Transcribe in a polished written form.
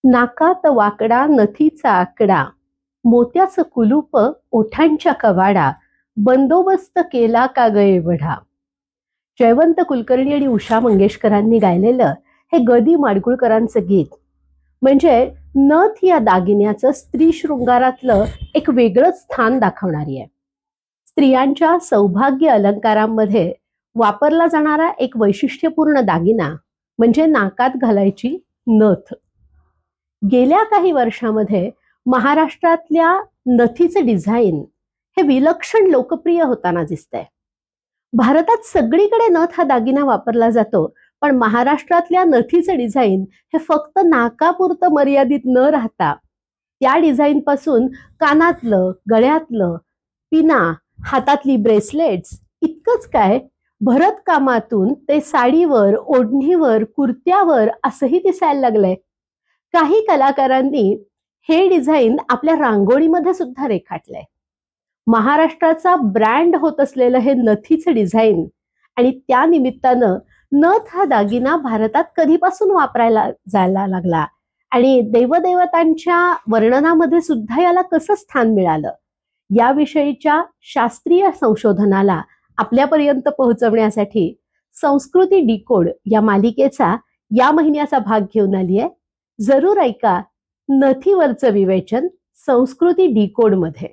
नाकात वाकडा नथीचा आकडा, मोत्याचं कुलूप ओठांच्या कवाडा, बंदोबस्त केला का ग एवढा. जयवंत कुलकर्णी आणि उषा मंगेशकरांनी गायलेलं हे ग दि माडगुळकरांचं गीत म्हणजे नथ या दागिन्याचं स्त्री शृंगारातलं एक वेगळंच स्थान दाखवणारी आहे. स्त्रियांच्या सौभाग्य अलंकारांमध्ये वापरला जाणारा एक वैशिष्ट्यपूर्ण दागिना म्हणजे नाकात घालायची नथ. गेल्या काही वर्षामध्ये महाराष्ट्रातल्या नथीचे डिझाईन हे विलक्षण लोकप्रिय होताना दिसतंय. भारतात सगळीकडे नथ हा दागिना वापरला जातो, पण महाराष्ट्रातल्या नथीचे डिझाईन हे फक्त नाकापुरतं मर्यादित न राहता त्या डिझाईन पासून कानातलं, गळ्यातलं, पिना, हातातली ब्रेसलेट्स इतकंच काय, भरत कामातून ते साडीवर, ओढणीवर, कुर्त्यावर असंही दिसायला लागलंय. काही कलाकारांनी हे डिझाईन आपल्या रांगोळीमध्ये सुद्धा रेखाटलंय. महाराष्ट्राचा ब्रँड होत असलेलं हे नथीचे डिझाईन आणि त्या निमित्तानं नथ हा दागिना भारतात कधीपासून वापरायला जायला लागला आणि देवदेवतांच्या वर्णनामध्ये सुद्धा याला कसं स्थान मिळालं, याविषयीच्या शास्त्रीय संशोधनाला आपल्यापर्यंत पोहोचवण्यासाठी संस्कृती डिकोड या मालिकेचा या महिन्याचा भाग घेऊन आली आहे. जरूर ऐका नथीवरचं विवेचन संस्कृती डिकोड मध्ये.